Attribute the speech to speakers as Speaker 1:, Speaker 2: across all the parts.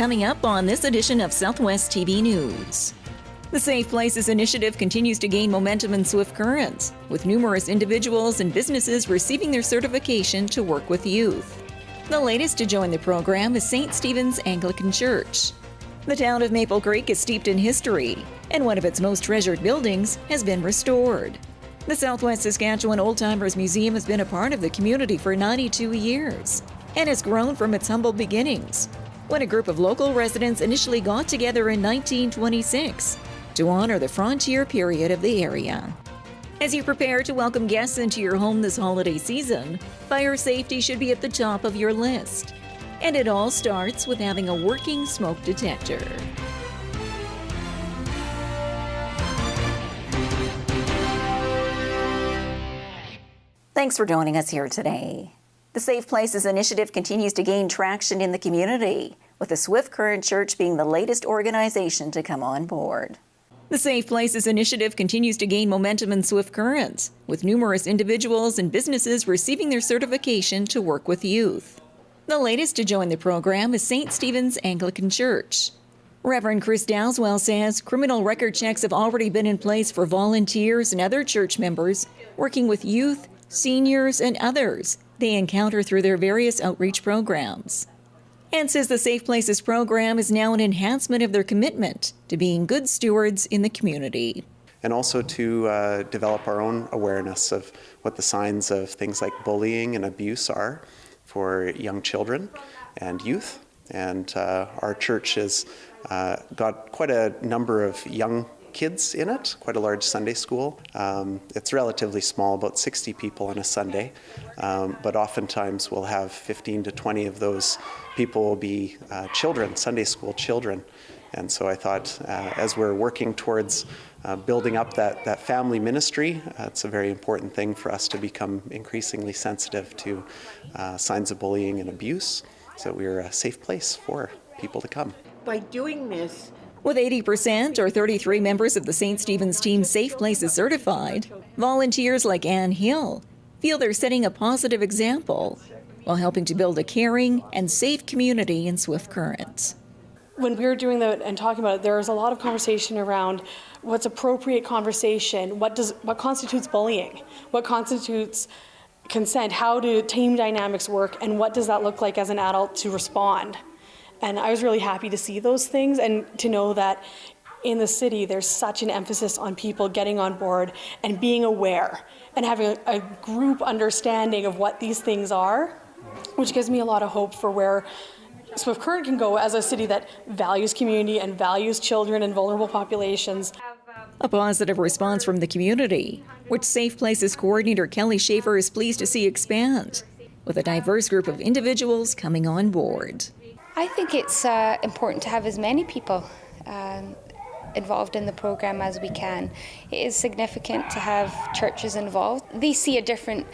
Speaker 1: coming up on this edition of Southwest TV News. The Safe Places initiative continues to gain momentum in Swift Current, with numerous individuals and businesses receiving their certification to work with youth. The latest to join the program is St. Stephen's Anglican Church. The town of Maple Creek is steeped in history, and one of its most treasured buildings has been restored. The Southwest Saskatchewan Oldtimers Museum has been a part of the community for 92 years and has grown from its humble beginnings, when a group of local residents initially got together in 1926 to honor the frontier period of the area. As you prepare to welcome guests into your home this holiday season, fire safety should be at the top of your list. And it all starts with having a working smoke detector. Thanks for joining us here today. The Safe Places initiative continues to gain traction in the community, with the Swift Current Church being the latest organization to come on board. The Safe Places initiative continues to gain momentum in Swift Current, with numerous individuals and businesses receiving their certification to work with youth. The latest to join the program is St. Stephen's Anglican Church. Reverend Chris Dowswell says criminal record checks have already been in place for volunteers and other church members working with youth, seniors, and others they encounter through their various outreach programs. And says the Safe Places program is now an enhancement of their commitment to being good stewards in the community.
Speaker 2: And also to develop our own awareness of what the signs of things like bullying and abuse are for young children and youth. And our church has got quite a number of young kids in it, quite a large Sunday school. It's relatively small, about 60 people on a Sunday, but oftentimes we'll have 15 to 20 of those people will be children, Sunday school children. And so I thought as we're working towards building up that family ministry, it's a very important thing for us to become increasingly sensitive to signs of bullying and abuse, so we're a safe place for people to come.
Speaker 3: By doing this,
Speaker 1: with 80% or 33 members of the St. Stephen's team Safe Places certified, volunteers like Ann Hill feel they're setting a positive example while helping to build a caring and safe community in Swift Current.
Speaker 4: When we were doing that and talking about it, there was a lot of conversation around what's appropriate conversation, what constitutes bullying, what constitutes consent, how do team dynamics work, and what does that look like as an adult to respond. And I was really happy to see those things and to know that in the city there's such an emphasis on people getting on board and being aware and having a group understanding of what these things are, which gives me a lot of hope for where Swift Current can go as a city that values community and values children and vulnerable populations.
Speaker 1: A positive response from the community, which Safe Places coordinator Kelly Schaefer is pleased to see expand, with a diverse group of individuals coming on board.
Speaker 5: I think it's important to have as many people involved in the program as we can. It is significant to have churches involved. They see a different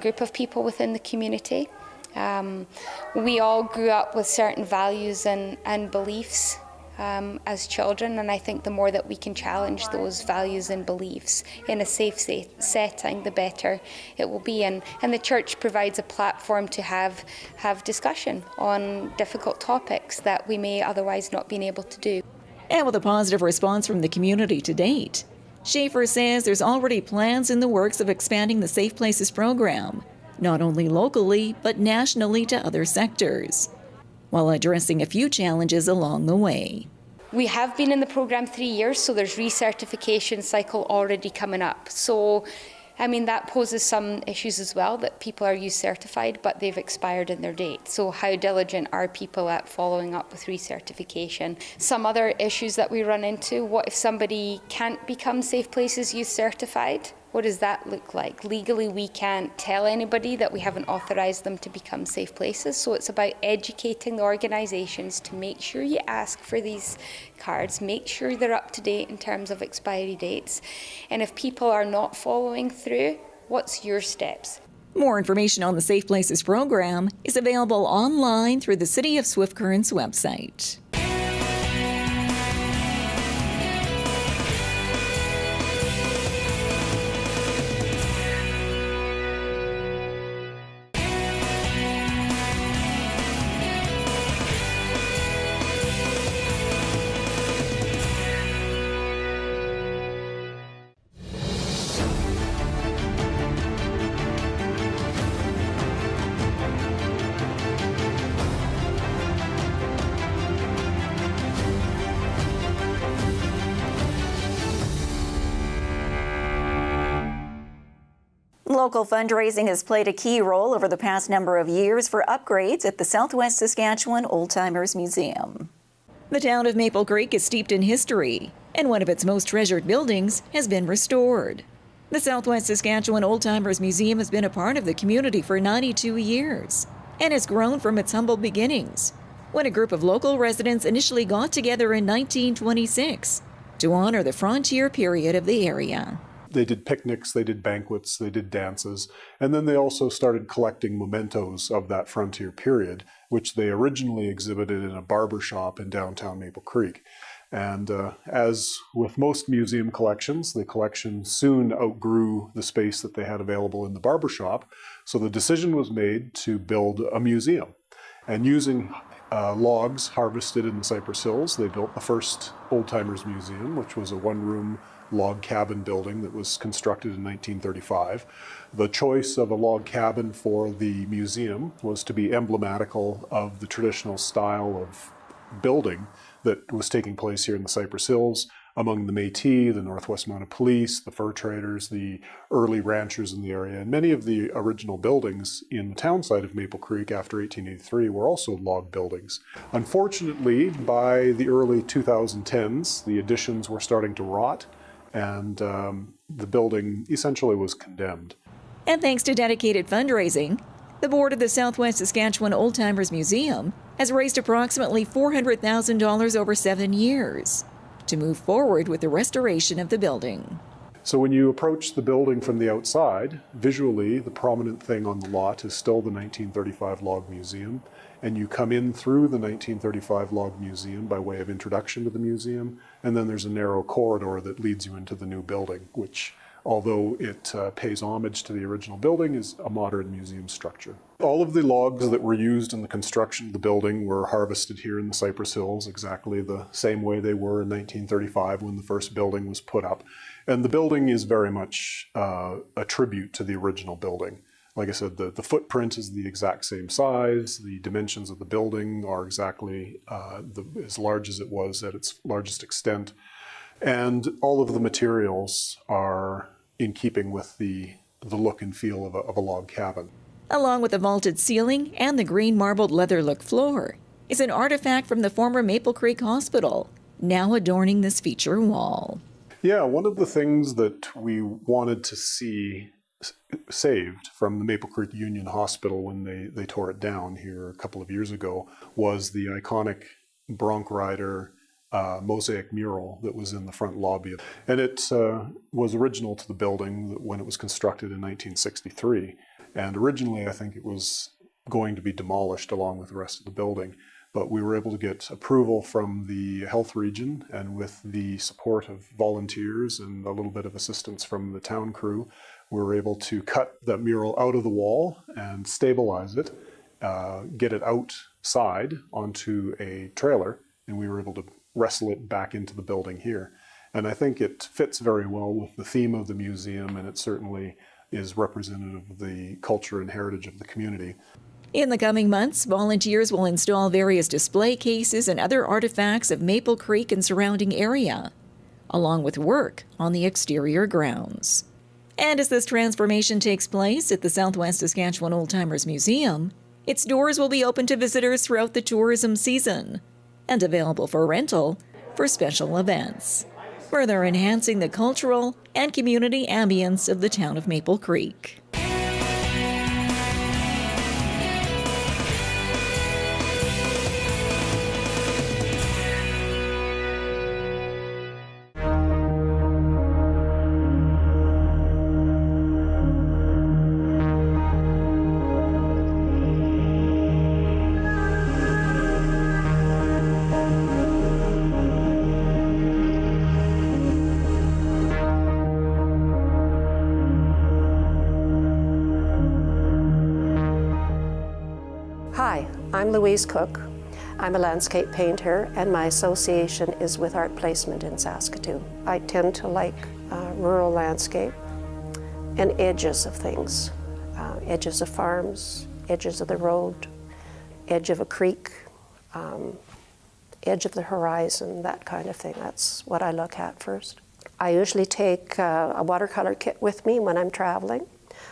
Speaker 5: group of people within the community. We all grew up with certain values and beliefs as children, and I think the more that we can challenge those values and beliefs in a safe setting, the better it will be. And the church provides a platform to have discussion on difficult topics that we may otherwise not been able to do.
Speaker 1: And with a positive response from the community to date, Schaefer says there's already plans in the works of expanding the Safe Places program, not only locally, but nationally to other sectors, while addressing a few challenges along the way.
Speaker 5: We have been in the program 3 years, so there's recertification cycle already coming up. So, I mean, that poses some issues as well, that people are youth certified, but they've expired in their date. So how diligent are people at following up with recertification? Some other issues that we run into: what if somebody can't become Safe Places youth certified? What does that look like? Legally, we can't tell anybody that we haven't authorised them to become Safe Places, so it's about educating the organisations to make sure you ask for these cards, make sure they're up to date in terms of expiry dates, and if people are not following through, what's your steps?
Speaker 1: More information on the Safe Places program is available online through the City of Swift Current's website. Local fundraising has played a key role over the past number of years for upgrades at the Southwest Saskatchewan Oldtimers Museum. The town of Maple Creek is steeped in history, and one of its most treasured buildings has been restored. The Southwest Saskatchewan Oldtimers Museum has been a part of the community for 92 years and has grown from its humble beginnings when a group of local residents initially got together in 1926 to honor the frontier period of the area.
Speaker 3: They did picnics, they did banquets, they did dances, and then they also started collecting mementos of that frontier period, which they originally exhibited in a barber shop in downtown Maple Creek. And as with most museum collections, the collection soon outgrew the space that they had available in the barber shop, so the decision was made to build a museum. And using logs harvested in the Cypress Hills, they built the first Oldtimers Museum, which was a one-room log cabin building that was constructed in 1935. The choice of a log cabin for the museum was to be emblematical of the traditional style of building that was taking place here in the Cypress Hills among the Métis, the Northwest Mounted Police, the fur traders, the early ranchers in the area. And many of the original buildings in the town site of Maple Creek after 1883 were also log buildings. Unfortunately, by the early 2010s, the additions were starting to rot, and the building essentially was condemned.
Speaker 1: And thanks to dedicated fundraising, the board of the Southwest Saskatchewan Oldtimers Museum has raised approximately $400,000 over 7 years to move forward with the restoration of the building.
Speaker 3: So when you approach the building from the outside, visually the prominent thing on the lot is still the 1935 Log Museum, and you come in through the 1935 Log Museum by way of introduction to the museum, and then there's a narrow corridor that leads you into the new building, which, although it pays homage to the original building, is a modern museum structure. All of the logs that were used in the construction of the building were harvested here in the Cypress Hills, exactly the same way they were in 1935 when the first building was put up. And the building is very much a tribute to the original building. Like I said, the footprint is the exact same size. The dimensions of the building are exactly as large as it was at its largest extent. And all of the materials are in keeping with the look and feel of a log cabin.
Speaker 1: Along with the vaulted ceiling and the green marbled leather look floor is an artifact from the former Maple Creek Hospital, now adorning this feature wall.
Speaker 3: Yeah, one of the things that we wanted to see saved from the Maple Creek Union Hospital when they tore it down here a couple of years ago was the iconic bronc rider mosaic mural that was in the front lobby. And it was original to the building when it was constructed in 1963. And originally I think it was going to be demolished along with the rest of the building. But we were able to get approval from the health region, and with the support of volunteers and a little bit of assistance from the town crew, we were able to cut that mural out of the wall and stabilize it, get it outside onto a trailer, and we were able to wrestle it back into the building here. And I think it fits very well with the theme of the museum, and it certainly is representative of the culture and heritage of the community.
Speaker 1: In the coming months, volunteers will install various display cases and other artifacts of Maple Creek and surrounding area, along with work on the exterior grounds. And as this transformation takes place at the Southwest Saskatchewan Oldtimers Museum, its doors will be open to visitors throughout the tourism season and available for rental for special events, further enhancing the cultural and community ambience of the town of Maple Creek.
Speaker 6: Hi, I'm Louise Cook. I'm a landscape painter, and my association is with Art Placement in Saskatoon. I tend to like rural landscape and edges of things, edges of farms, edges of the road, edge of a creek, edge of the horizon, that kind of thing. That's what I look at first. I usually take a watercolor kit with me when I'm traveling.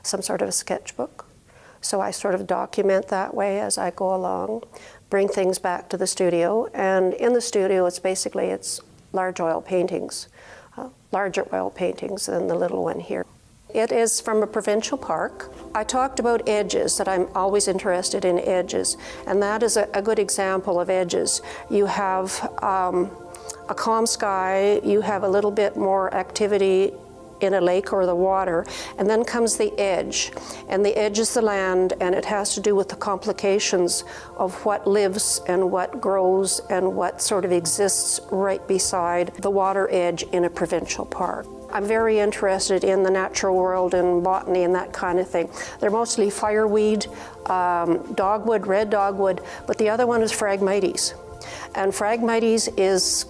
Speaker 6: some sort of a sketchbook. So I sort of document that way as I go along, bring things back to the studio. And in the studio, it's large oil paintings, larger oil paintings than the little one here. It is from a provincial park. I talked about edges, that I'm always interested in edges, and that is a good example of edges. You have a calm sky, you have a little bit more activity in a lake or the water, and then comes the edge. And the edge is the land, and it has to do with the complications of what lives and what grows and what sort of exists right beside the water edge in a provincial park. I'm very interested in the natural world and botany and that kind of thing. They're mostly fireweed, dogwood, red dogwood, but the other one is Phragmites. And Phragmites is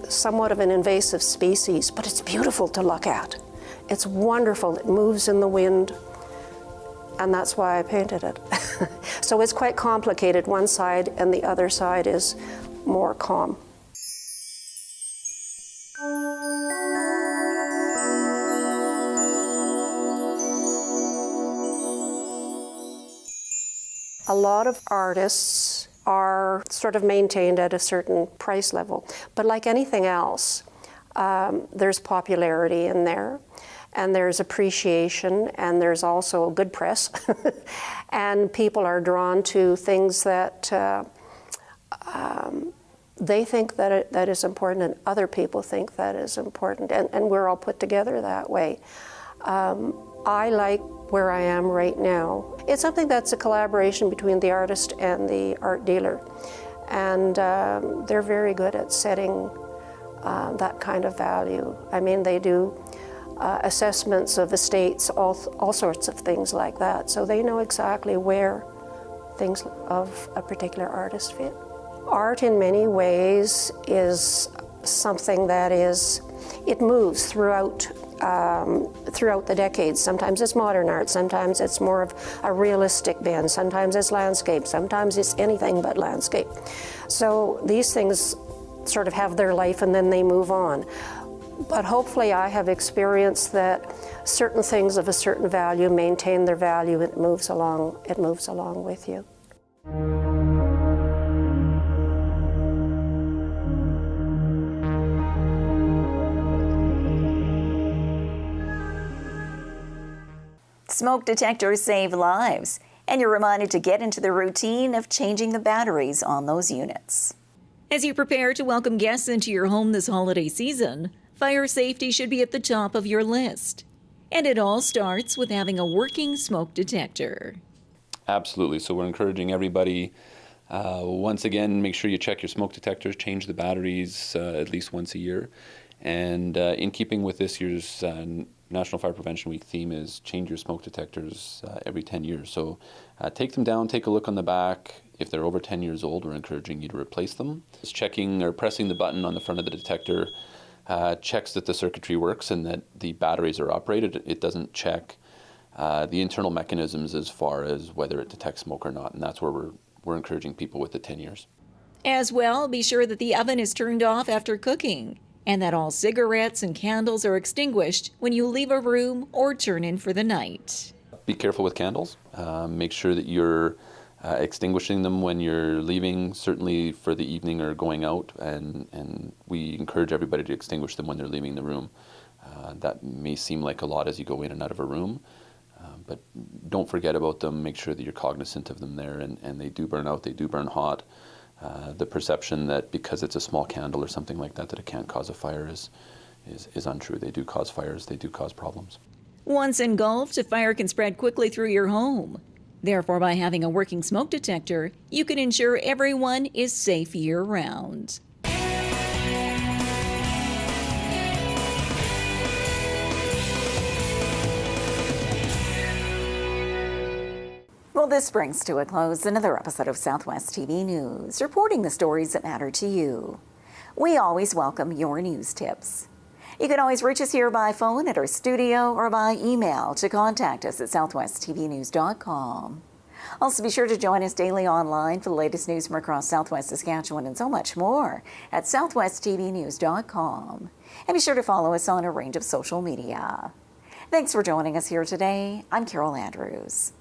Speaker 6: somewhat of an invasive species, but it's beautiful to look at. It's wonderful. It moves in the wind, and that's why I painted it. So it's quite complicated, one side, and the other side is more calm. A lot of artists are sort of maintained at a certain price level. But like anything else, there's popularity in there, and there's appreciation, and there's also good press. And people are drawn to things that they think that is important, and other people think that is important, and we're all put together that way. I like where I am right now. It's something that's a collaboration between the artist and the art dealer. And they're very good at setting that kind of value. I mean, they do assessments of estates, all sorts of things like that. So they know exactly where things of a particular artist fit. Art in many ways is something that it moves throughout the decades. Sometimes it's modern art, sometimes it's more of a realistic bend, sometimes it's landscape, sometimes it's anything but landscape. So these things sort of have their life and then they move on. But hopefully I have experienced that certain things of a certain value maintain their value, and it moves along with you.
Speaker 1: Smoke detectors save lives, and you're reminded to get into the routine of changing the batteries on those units. As you prepare to welcome guests into your home this holiday season, fire safety should be at the top of your list. And it all starts with having a working smoke detector.
Speaker 7: Absolutely. So we're encouraging everybody, once again, make sure you check your smoke detectors, change the batteries at least once a year. And in keeping with this year's National Fire Prevention Week theme is change your smoke detectors every 10 years. So take them down, take a look on the back. If they're over 10 years old, we're encouraging you to replace them. Just checking or pressing the button on the front of the detector checks that the circuitry works and that the batteries are operated. It doesn't check the internal mechanisms as far as whether it detects smoke or not, and that's where we're encouraging people with the 10 years.
Speaker 1: As well, be sure that the oven is turned off after cooking, and that all cigarettes and candles are extinguished when you leave a room or turn in for the night.
Speaker 7: Be careful with candles. Make sure that you're extinguishing them when you're leaving, certainly for the evening or going out, and we encourage everybody to extinguish them when they're leaving the room. That may seem like a lot as you go in and out of a room, but don't forget about them. Make sure that you're cognizant of them there, and they do burn out, they do burn hot. The perception that because it's a small candle or something like that it can't cause a fire is untrue. They do cause fires, they do cause problems.
Speaker 1: Once engulfed, a fire can spread quickly through your home. Therefore, by having a working smoke detector, you can ensure everyone is safe year-round. Well, this brings to a close another episode of Southwest TV News, reporting the stories that matter to you. We always welcome your news tips. You can always reach us here by phone at our studio or by email to contact us at southwesttvnews.com. Also, be sure to join us daily online for the latest news from across Southwest Saskatchewan and so much more at southwesttvnews.com. And be sure to follow us on a range of social media. Thanks for joining us here today. I'm Carol Andrews.